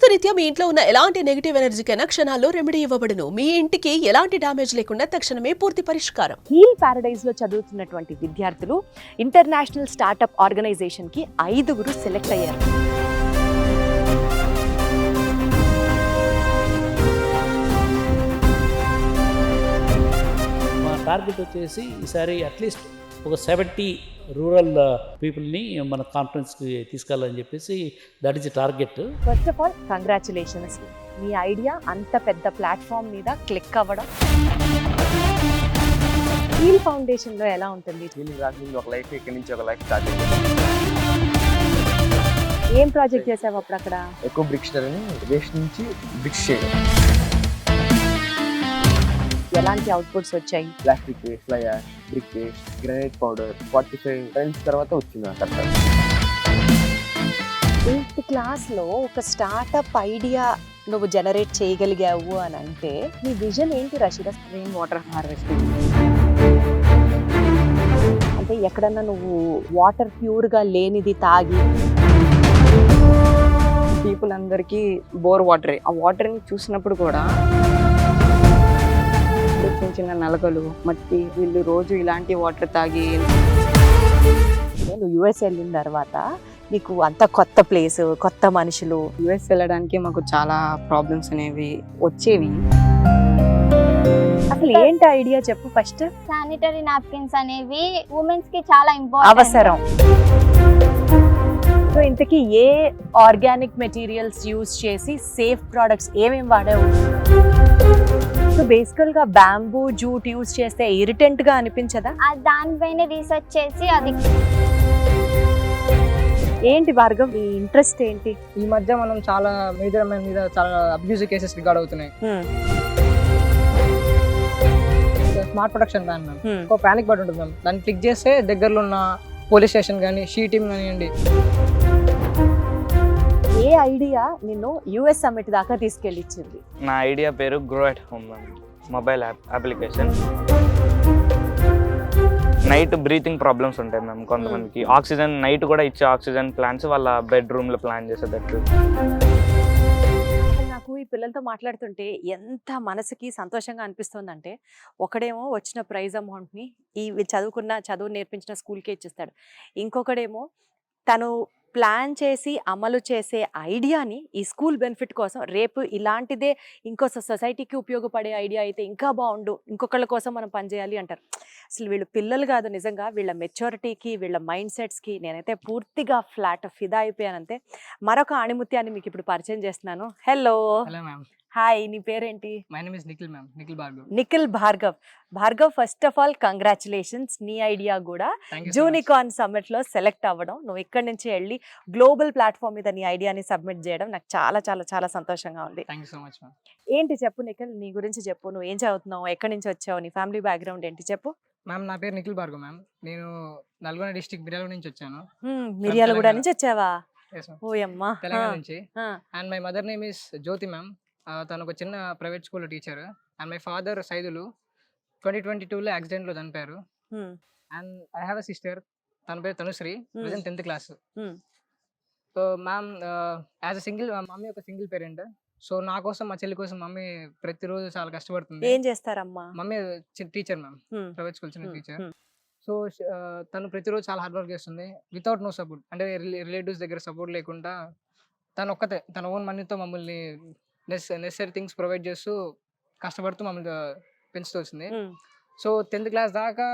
వాస్తురీత్యా మీ ఇంట్లో ఉన్న ఎలాంటి నెగిటివ్ ఎనర్జీకైనా క్షణాల్లో రెమెడీ ఇవ్వబడును. మీ ఇంటికి ఎలాంటి డ్యామేజ్ లేకుండా తక్షణమే పూర్తి పరిష్కారం. హీల్ ప్యారడైజ్ లో చదువుతున్నటువంటి విద్యార్థులు ఇంటర్నేషనల్ స్టార్టప్ ఆర్గనైజేషన్ కి 5 సెలెక్ట్ అయ్యారు. మా టార్గెట్ వచ్చేసి ఈసారి అట్లీస్ట్ ఒక 70 రూరల్ పీపుల్ని మన కాన్ఫరెన్స్కి తీసుకెళ్ళాలని చెప్పేసి that is target. First of all congratulations, me idea అంత పెద్ద ప్లాట్ఫామ్ మీద క్లిక్ అవ్వడం. హీల్ ఫౌండేషన్ లో ఎలా ఉంటుంది? హీలింగ్ రాసింది ఒక లైఫ్, ఇక్కడి నుంచి ఒక లైఫ్ స్టార్ట్ అయింది. ఏం ప్రాజెక్ట్ చేసావు అప్పుడు అక్కడ? ఎక్కువ బ్రిక్స్ వేస్ట్ నుంచి బ్రిక్స్ చేయడం. ఎలాంటి అవుట్పుట్స్ వచ్చాయి? Plastic waste, fly ash, brick waste, granite powder 45 times తర్వాత వచ్చింది ఆ కట్ట. 8th క్లాస్ లో ఒక స్టార్టప్ ఐడియా నువ్వు జనరేట్ చేయగలిగావు అని అంటే నీ విజన్ ఏంటి రషీద? రెయిన్ వాటర్ హార్వెస్టింగ్ అంటే ఎక్కడన్నా నువ్వు వాటర్ ప్యూర్ గా లేనిది తాగి పీపుల్ అందరికీ బోర్ వాటరే. ఆ వాటర్ని చూసినప్పుడు కూడా చిన్న చిన్న నలకలు, మట్టి, వీళ్ళు రోజు ఇలాంటి వాటర్ తాగి. నువ్వు యుఎస్ వెళ్ళిన తర్వాత నీకు అంత కొత్త ప్లేస్, కొత్త మనుషులు. యుఎస్ వెళ్ళడానికి మాకు చాలా ప్రాబ్లమ్స్ అనేవి వచ్చేవి. అసలు ఏంటి ఐడియా చెప్పు ఫస్ట్. శానిటరీ నాప్కిన్స్ అనేవి ఉమెన్స్ కి చాలా ఇంపార్టెంట్, అవసరం. సో ఇంతకీ ఏ ఆర్గానిక్ మెటీరియల్స్ యూజ్ చేసి సేఫ్ ప్రొడక్ట్స్ ఏమేమి వాడావు? సో బేసికల్ గా బ్యాంబూ జూట్ యూజ్ చేస్తే ఇరిటెంట్ గా అనిపించదా? దానిపైన రీసెర్చ్ చేసి అది. ఏంటి భార్గవ్, ఈ ఇంట్రెస్ట్ ఏంటి? ఈ మధ్య మనం చాలా మేజర్ మ్యాన్ మీద చాలా అబ్యూజివ్ కేసెస్ రికార్డ్ అవుతున్నాయి. స్మార్ట్ ప్రొటెక్షన్ ప్లాన్ మ్యామ్, ఒక పానిక్ బటన్ ఉంటుంది మ్యామ్, దాన్ని క్లిక్ చేస్తే దగ్గరలో ఉన్న పోలీస్ స్టేషన్ కానీ, షీ టీమ్ కానివ్వండి. ఏ ఐడియా నిన్ను యుఎస్ సమ్మిట్ దాకా తీసుకెళ్ళిచ్చింది? నా ఐడియా పేరు grow at home mobile application. Night breathing problems ఉంటాయి మ్యామ్ కొంతమందికి. ఆక్సిజన్ నైట్ కూడా ఇచ్చే ఆక్సిజన్ ప్లాంట్స్ వాళ్ళ బెడ్రూమ్లో ప్లాన్ చేసేటట్టు. నాకు ఈ పిల్లలతో మాట్లాడుతుంటే ఎంత మనసుకి సంతోషంగా అనిపిస్తుందంటే, ఒకడేమో వచ్చిన ప్రైజ్ అమౌంట్ని ఈ చదువు నేర్పించిన స్కూల్కే ఇచ్చేస్తాడు. ఇంకొకడేమో తను ప్లాన్ చేసి అమలు చేసే ఐడియాని ఈ స్కూల్ బెనిఫిట్ కోసం, రేపు ఇలాంటిదే ఇంకో సొసైటీకి ఉపయోగపడే ఐడియా అయితే ఇంకా బాగుండు, ఇంకొకళ్ళ కోసం మనం పనిచేయాలి అంటారు. అసలు వీళ్ళు పిల్లలు కాదు, నిజంగా వీళ్ళ మెచ్యూరిటీకి, వీళ్ళ మైండ్ సెట్స్కి నేనైతే పూర్తిగా ఫిదా అయిపోయానంతే. మరొక ఆణిముత్యాన్ని మీకు ఇప్పుడు పరిచయం చేస్తున్నాను. హలో మ్యామ్, హాయ్, నీ పేరేంటి? My name is Nikhil ma'am, Nikhil Bhargav. Nikhil Bhargav, first of all congratulations. నీ ఐడియా కూడా జూనికార్న్ సమ్మిట్ లో సెలెక్ట్ అవ్వడం, నువ్వు ఇక్కడి నుంచి వెళ్ళి గ్లోబల్ ప్లాట్ఫామ్ మీద నీ ఐడియాని సబ్మిట్ చేయడం నాకు చాలా చాలా చాలా సంతోషంగా ఉంది. Thank you so much ma'am. ఏంటి చెప్పు నిఖిల్, నీ గురించి చెప్పు. నువ్వు ఏం చదువుతున్నావు, ఎక్కడి నుంచి వచ్చావు, నీ ఫ్యామిలీ బ్యాక్గ్రౌండ్ ఏంటి చెప్పు. మ్యామ్, నా పేరు నిఖిల్ భార్గవ్ మ్యామ్. నేను నల్గొండ డిస్ట్రిక్ట్ మిర్యాలగూడ నుంచి వచ్చాను. మిర్యాలగూడ నుంచి వచ్చావా? Yes, ma'am. ఓయమ్మా. తెలంగాణ నుంచి. And my mother name is Jyothi ma'am. తను ఒక చిన్న ప్రైవేట్ స్కూల్లో teacher. And my father Saidulu 2022లో యాక్సిడెంట్లో చనిపోయారు. And I have a sister, తన పేరు Tanushree, present 10th class. So ma'am, as a single, mummy ఒక సింగిల్ పేరెంట్. సో నా కోసం, మా చెల్లి కోసం మమ్మీ ప్రతిరోజు చాలా కష్టపడుతుంది. ఏం చేస్తారమ్మా? Mummy teacher ma'am, private school చిన్న టీచర్. సో తను ప్రతిరోజు చాలా హార్డ్ వర్క్ చేస్తుంది వితౌట్ నో సపోర్ట్, అంటే రిలేటివ్స్ దగ్గర సపోర్ట్ లేకుండా తను ఒక్కతే తన ఓన్ మనీతో మమ్మల్ని నెసరీ థింగ్స్ ప్రొవైడ్ చేస్తూ కష్టపడుతూ మమ్మల్ని పెంచుతూ వచ్చింది. సో 10th క్లాస్ దాకా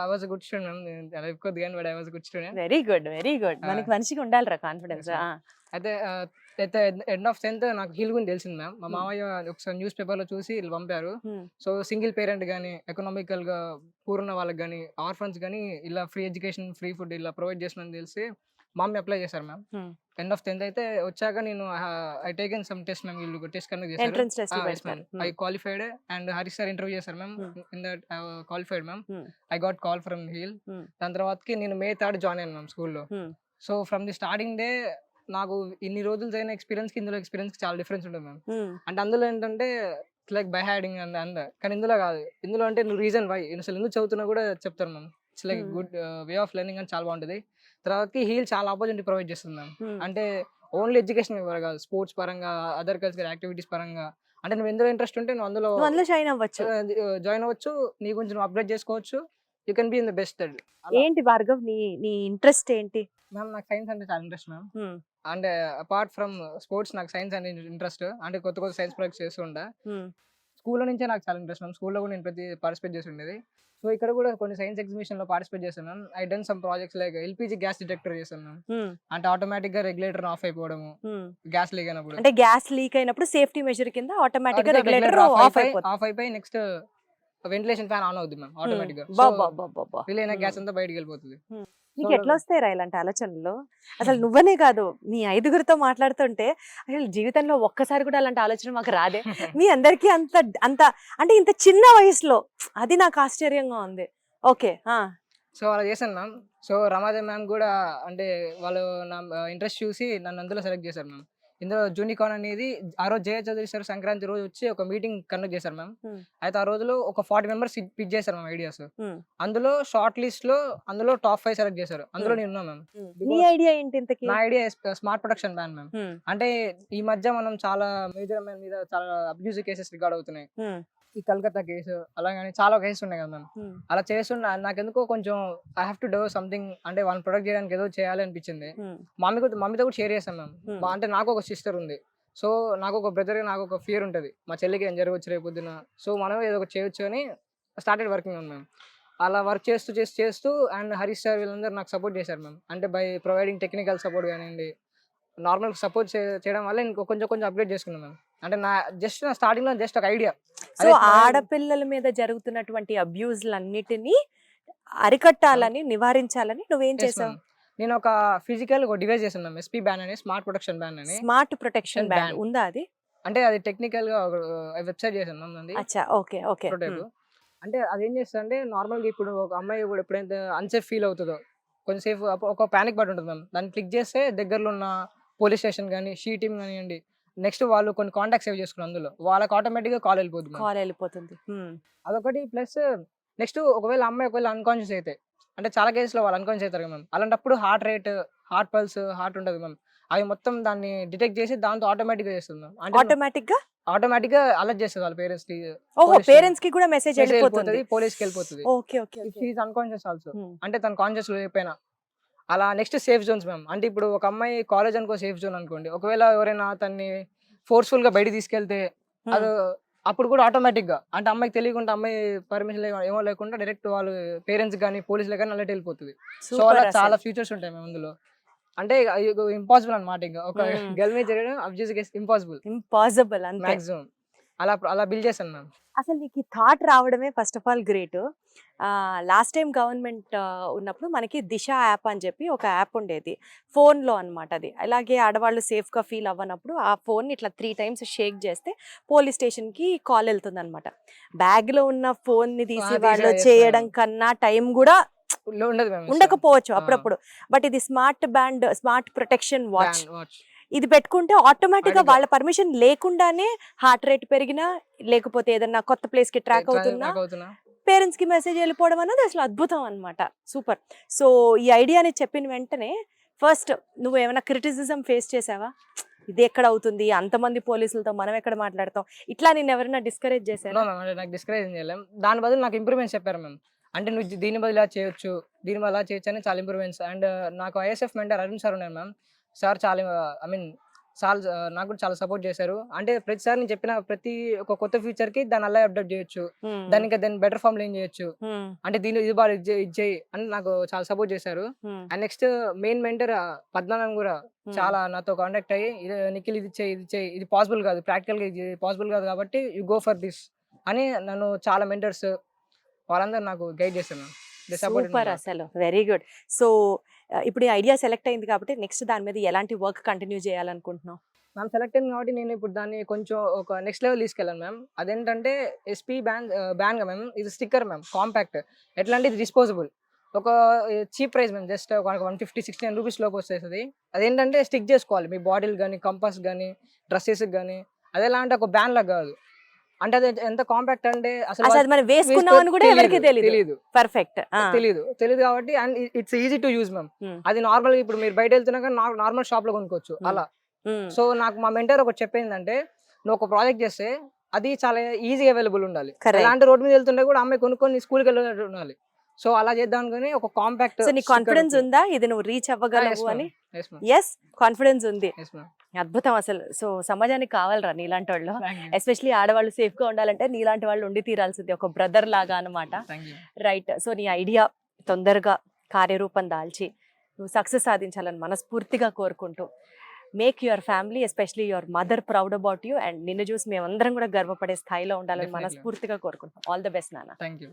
I was good student. I was good student. Very good. మనకి మంచిగా ఉండాలిరా కాన్ఫిడెన్స్. అయితే ఎండ్ ఆఫ్ 10th నాకు హీల్ గురించి తెలిసింది మ్యామ్. మా మామయ్య ఒకసారి న్యూస్ పేపర్లో చూసి వీళ్ళు పంపారు. సో సింగిల్ పేరెంట్ కానీ, ఎకనామికల్గా పూర్ ఉన్న వాళ్ళకి కానీ, ఆర్ఫన్స్ కానీ ఇలా ఫ్రీ ఎడ్యుకేషన్, ఫ్రీ ఫుడ్ ఇలా ప్రొవైడ్ చేస్తుందని తెలిసి మమ్మీ అప్లై చేశారు మ్యామ్. ఎండ్ ఆఫ్ 10th అయితే వచ్చాక నేను I taken some test ma'am. వీళ్ళు టెస్ట్ కండక్ట్ చేశారు. I qualified and Harish sir interview చేశారు ma'am. In that qualified ma'am. I got call from heal. దాని తర్వాతకి నేను May 3rd జాయిన్ అయ్యాను మ్యామ్ స్కూల్లో. So from the starting day నాకు ఇన్ని రోజులు అయిన ఎక్స్పీరియన్స్కి ఇందులో ఎక్స్పీరియన్స్కి చాలా డిఫరెన్స్ ఉంటుంది మ్యామ్. అంటే అందులో ఏంటంటే లైక్ బై హ్యాడింగ్ అండ్ కానీ ఇందులో కాదు. ఇందులో అంటే నువ్వు రీజన్ వై అసలు ఎందుకు చదువుతున్నా కూడా చెప్తారు ma'am. It's like good way of learning అని చాలా బాగుంటుంది. తర్వాతకి హీల్ చాలా ఆపర్చునిటీ ప్రొవైడ్ చేస్తుంది మ్యామ్. అంటే ఓన్లీ ఎడ్యుకేషన్ కాదు, స్పోర్ట్స్ పరంగా, అదర్ కల్చరల్ యాక్టివిటీస్ పరంగా, అంటే నువ్వు ఎందులో ఇంట్రెస్ట్ ఉంటే నువ్వు అందులో నువ్వు అందులో షైన్ అవ్వచ్చు. జాయిన్ అవ్వచ్చు, నీ గురించి నువ్వు అప్గ్రేడ్ చేసుకోవచ్చు, you can be in the best. ఏంటి భార్గవ్ నీ నీ ఇంట్రెస్ట్ ఏంటి? మ్యామ్ నాకు సైన్స్ అంటే చాలా ఇంట్రెస్ట్ మ్యామ్. హ్మ్. అండ్ అపార్ట్ ఫ్రమ్ స్పోర్ట్స్ నాకు సైన్స్ అంటే ఇంట్రెస్ట్. అంటే కొత్త కొత్త సైన్స్ ప్రాజెక్ట్స్ చేస్తుంటా. హ్మ్. స్కూల్లో నుంచే నాకు చాలా ఇంట్రెస్ట్ మ్యామ్. స్కూల్లో కూడా నేను ప్రతి పార్టిసిపేట్ చేసి ఉండేది. సో ఇక్కడ కూడా కొన్ని సైన్స్ ఎగ్జిబిషన్లో పార్టిసిపేట్ చేశాను ma'am. I done some projects like LPG gas detector చేశాను మ్యామ్. హ్మ్. అంటే ఆటోమేటిక్గా రెగ్యులేటర్ ఆఫ్ అయిపోవడము, హ్మ్. గ్యాస్ లీక్ అయినప్పుడు అంటే గ్యాస్ లీక్ అయినప్పుడు సేఫ్టీ మెజర్ కింద ఆటోమేటిక్ గా రెగ్యులేటర్ ఆఫ్ అయిపోతుంది. ఆఫ్ అయిపోయి నెక్స్ట్ వెంటిలేషన్ ఫ్యాన్ ఆన్ అవుతుంది మ్యామ్ ఆటోమేటిక్గా. బాబా వీలైన గ్యాస్ అంతా బయటికి వెళ్ళిపోతుంది. నీకు ఎట్లా వస్తాయి రా ఇలాంటి ఆలోచనలు? అసలు నువ్వనే కాదు, మీ 5గురితో మాట్లాడుతుంటే అసలు జీవితంలో ఒక్కసారి కూడా అలాంటి ఆలోచన మాకు రాదే. మీ అందరికీ అంత అంత అంటే ఇంత చిన్న వయసులో, అది నాకు ఆశ్చర్యంగా ఉంది. ఓకే. సో అలా చేశాను మ్యామ్. సో రమాదేవి మ్యామ్ కూడా అంటే వాళ్ళు నా ఇంట్రెస్ట్ చూసి నన్ను అందులో సెలెక్ట్ చేశారు మ్యామ్. ఇందులో జూనికాన్ అనేది ఆ రోజు జయ చౌదరి సార్ సంక్రాంతి రోజు వచ్చి ఒక మీటింగ్ కండక్ట్ చేశారు మ్యామ్. అయితే ఆ రోజులో ఒక 40 మెంబర్స్ పిక్ చేశారు మ్యామ్ ఐడియాస్. అందులో షార్ట్ లిస్ట్ లో అందులో టాప్ 5 సెలెక్ట్ చేశారు. అందులో నేను ఉన్నా మ్యామ్. నీ ఐడియా ఏంటి ఇంతకీ? నా idea smart protection ban ma'am. అంటే ఈ మధ్య మనం చాలా మేజర్ మ్యాన్ మీద చాలా అబ్యూజ్ కేసెస్ రికార్డ్ అవుతున్నాయి. ఈ కలకత్తా కేసు అలాగే చాలా కేసెస్ ఉన్నాయి కదా మ్యామ్. అలా చేస్తున్నా నాకెందుకో కొంచెం I have to do something, అంటే వాళ్ళని ప్రొటెక్ట్ చేయడానికి ఏదో చేయాలి అనిపించింది. మమ్మీతో కూడా షేర్ చేశాను మ్యామ్. అంటే నాకు ఒక సిస్టర్ ఉంది, సో నాకు ఒక బ్రదర్, నాకు ఒక ఫియర్ ఉంటుంది మా చెల్లికి ఏం జరగవచ్చు రేపు పొద్దున, సో మనం ఏదో ఒకటి చేయొచ్చు అని స్టార్టెడ్ వర్కింగ్ ఆన్ మ్యామ్. అలా వర్క్ చేస్తూ అండ్ హరీష్ సార్ వీళ్ళందరూ నాకు సపోర్ట్ చేశారు మ్యామ్. అంటే బై ప్రొవైడింగ్ టెక్నికల్ సపోర్ట్ కానివ్వండి, నార్మల్ సపోర్ట్ చేయడం వల్ల ఇంకో కొంచెం అప్గ్రేడ్ చేసుకున్నాను మ్యామ్. అంటే నా స్టార్టింగ్ లో జస్ట్ ఒక ఐడియా. సో ఆడపిల్లల మీద జరుగుతున్నటువంటి అబ్యూజ్లన్నిటినీ అరికట్టాలని, నివారించాలని నువ్వేం చేసావు? నేను ఒక ఫిజికల్ ఒక డివైస్ చేశాను మ్యామ్. ఎస్పీ బ్యాన్ అని, స్మార్ట్ ప్రొటెక్షన్ బ్యాన్ అని. స్మార్ట్ ప్రొటెక్షన్ బ్యాన్ ఉందా అది? అంటే అది టెక్నికల్ గా వెబ్సైట్ చేశాను మ్యామ్. అచ్చా, ఓకే ఓకే. అంటే అది ఏం చేస్తా అంటే నార్మల్ గా ఇప్పుడు ఒక అమ్మాయి కూడా ఎప్పుడైతే అన్సేఫ్ ఫీల్ అవుతుందో కొంచెంసేపు ఒక పానిక్ బటన్ ఉంటుంది మ్యామ్. దాన్ని క్లిక్ చేస్తే దగ్గరలో ఉన్న పోలీస్ స్టేషన్ కానీ, షీ టీమ్ కానివ్వండి, నెక్స్ట్ వాళ్ళు కొన్ని కాంటాక్ట్ సేవ్ చేసుకున్నారు, అందులో వాళ్ళకి ఆటోమేటిక్ గా కాల్ వెళ్ళిపోతుంది. అదొకటి. ప్లస్ నెక్స్ట్ ఒకవేళ అమ్మాయి అన్కాన్షియస్ అయితే, అంటే చాలా కేసులో వాళ్ళు అన్కాన్షియస్ అవుతారు కదా మ్యామ్. అలాంటప్పుడు heart rate, heart pulse, heart ఉంటుంది మ్యామ్. అవి మొత్తం దాన్ని డిటెక్ట్ చేసి దాంతో ఆటోమేటిక్ గా చేస్తుంది మ్యామ్. అంటే ఆటోమేటిక్ గా అలర్ట్ చేస్తుంది వాళ్ళ పేరెంట్స్ కి. పేరెంట్స్ కి కూడా మెసేజ్ వెళ్ళిపోతుంది, పోలీస్ కి వెళ్ళిపోతుంది. Okay okay. She's unconscious also, అంటే తన కాన్షియస్ లేకపోయినా. అలా నెక్స్ట్ సేఫ్ జోన్స్ మ్యామ్. అంటే ఇప్పుడు ఒక అమ్మాయి కాలేజ్ అనుకో సేఫ్ జోన్ అనుకోండి, ఒకవేళ ఎవరైనా తన్ని ఫోర్స్ఫుల్ గా బయట తీసుకెళ్తే అది అప్పుడు కూడా ఆటోమేటిక్ గా, అంటే అమ్మాయికి తెలియకుండా, అమ్మాయి పర్మిషన్ ఏమో లేకుండా డైరెక్ట్ వాళ్ళు పేరెంట్స్ కానీ పోలీసులు కానీ అలర్ట్ వెళ్ళిపోతుంది. సో అలా చాలా ఫ్యూచర్స్ ఉంటాయి మేము అందులో. అంటే ఇంపాసిబుల్ అన్నమాట. ఇంకా ఒక గర్ల్ మీద జరగడం అబ్యూజ్ కేస్ ఇంపాసిబుల్ మాక్సిమం. అలా బిల్డ్ చేశాను మ్యామ్. అసలు నీకు థాట్ రావడమే first of all great. Last time government ఉన్నప్పుడు మనకి దిశ యాప్ అని చెప్పి ఒక యాప్ ఉండేది ఫోన్లో అనమాట. అది అలాగే ఆడవాళ్ళు సేఫ్గా ఫీల్ అవ్వనప్పుడు ఆ ఫోన్ ఇట్లా 3 times షేక్ చేస్తే పోలీస్ స్టేషన్కి కాల్ వెళ్తుంది అనమాట. బ్యాగ్లో ఉన్న ఫోన్ని తీసి వాళ్ళు చేయడం కన్నా టైం కూడా ఉండకపోవచ్చు అప్పుడప్పుడు. బట్ ఇది స్మార్ట్ ప్రొటెక్షన్ వాచ్, ఇది పెట్టుకుంటే ఆటోమేటిక్ గా వాళ్ళ పర్మిషన్ లేకుండానే హార్ట్ రేట్ పెరిగినా, లేకపోతే ఏదన్నా కొత్త ప్లేస్ కి ట్రాక్ అవుతున్నా పేరెంట్స్ కి మెసేజ్ వెళ్ళిపోవడం అనేది అసలు అద్భుతం అన్నమాట. సూపర్. సో ఈ ఐడియాని చెప్పిన వెంటనే ఫస్ట్ నువ్వు ఏమైనా క్రిటిసిజం ఫేస్ చేసావా? ఇది ఎక్కడ అవుతుంది, అంతమంది పోలీసులతో మనం ఎక్కడ మాట్లాడతాం, ఇట్లా నేను ఎవరైనా డిస్కరేజ్ చేశాను? నాకు డిస్కరేజ్ చేయలేం. దాని బదులు నాకు ఇంప్రూవ్మెంట్స్ చెప్పారు మ్యామ్. అంటే నువ్వు దీని బదులు ఇలా చేయొచ్చు, దీని బదులు అలా చేయొచ్చు అని చాలా ఇంప్రూవ్మెంట్స్. అండ్ నాకు ఐఎస్ఎఫ్ మెంటర్ అరుణ్ సార్ ఉన్నారు మ్యామ్. సార్ చాలా నాకు కూడా చాలా సపోర్ట్ చేశారు. అంటే ప్రతిసారి నేను చెప్పిన ప్రతి ఒక కొత్త ఫీచర్ కి దాన్ని అలా అప్డేట్ చేయొచ్చు, దానికి బెటర్ ఫామ్ లో ఏం చేయొచ్చు, అంటే దీని ఇది బాగా ఇది చేయి అని నాకు చాలా సపోర్ట్ చేశారు. And next main mentor Padmanabham కూడా చాలా నాతో కాంటాక్ట్ అయ్యి, నిఖిల్ ఇది చేయి, ఇది పాసిబుల్ కాదు, ప్రాక్టికల్ గా ఇది పాసిబుల్ కాదు కాబట్టి యు గో ఫర్ దిస్ అని నన్ను చాలా మెంటర్స్ వాళ్ళందరూ నాకు గైడ్ చేశారు. సూపర్, అసలు వెరీ గుడ్. సో ఇప్పుడు ఈ ఐడియా సెలెక్ట్ అయింది కాబట్టి నెక్స్ట్ దాని మీద ఎలాంటి వర్క్ కంటిన్యూ చేయాలనుకుంటున్నావు? మ్యామ్ సెలెక్ట్ అయింది కాబట్టి నేను ఇప్పుడు దాన్ని కొంచెం ఒక నెక్స్ట్ లెవెల్ తీసుకెళ్ళాను మ్యామ్. అదేంటంటే ఎస్పీ బ్యాన్ గా మ్యామ్. ఇది స్టిక్కర్ మ్యామ్, కాంపాక్ట్. ఎట్లా అంటే ఇది డిస్పోజబుల్, ఒక చీప్ ప్రైస్ మ్యామ్. జస్ట్ ఒక 150-169 రూపీస్ లోపు వచ్చేస్తుంది. అదేంటంటే స్టిక్ చేసుకోవాలి మీ బాడీలు కానీ, కంపాస్ కానీ, డ్రెస్సెస్ కానీ. అదేలా అంటే ఒక బ్యాన్ లాగా కాదు, అంటే అది ఎంత కాంపాక్ట్ అంటే అసలు మనం వేసుకున్నామని కూడా ఎవరికి తెలియదు. పర్ఫెక్ట్ తెలియదు కాబట్టి and it's easy to use ma'am. అది నార్మల్ ఇప్పుడు మీరు బయట వెళ్తున్నా కానీ నార్మల్ షాప్ లో కొనుక్కోవచ్చు. అలా సో నాకు మా మెంటర్ ఒకటి చెప్పిందంటే, నువ్వు ఒక ప్రాజెక్ట్ చేస్తే అది చాలా ఈజీ అవైలబుల్ ఉండాలి. Correct. ఎలాంటి రోడ్ మీద వెళ్తుంటే కూడా అమ్మాయి కొనుక్కొని స్కూల్కి వెళ్ళినట్టు ఉండాలి. సో అలా చేద్దాం అనుకుని ఒక కాంపాక్ట్. సో నీ కాన్ఫిడెన్స్ ఉందా ఇది నువ్వు రీచ్ అవ్వగలవు అని? ఎస్, కాన్ఫిడెన్స్ ఉంది. అద్భుతం అసలు. సో సమాజానికి కావాలరా నీలాంటి వాళ్ళు, ఎస్పెషలీ ఆడవాళ్ళు సేఫ్ గా ఉండాలంటే నీలాంటి వాళ్ళు ఉండి తీరాల్సింది, ఒక బ్రదర్ లాగా అన్నమాట. రైట్. సో నీ ఐడియా తొందరగా కార్యరూపం దాల్చి నువ్వు సక్సెస్ సాధించాలని మనస్ఫూర్తిగా కోరుకుంటూ, make your family especially your mother proud about you, and నిన్ను చూసి మేమందరం కూడా గర్వపడే స్థాయిలో ఉండాలని Definitely. మనస్ఫూర్తిగా కోరుకుంటాం. ఆల్ ద బెస్ట్ నాన్న. Thank you.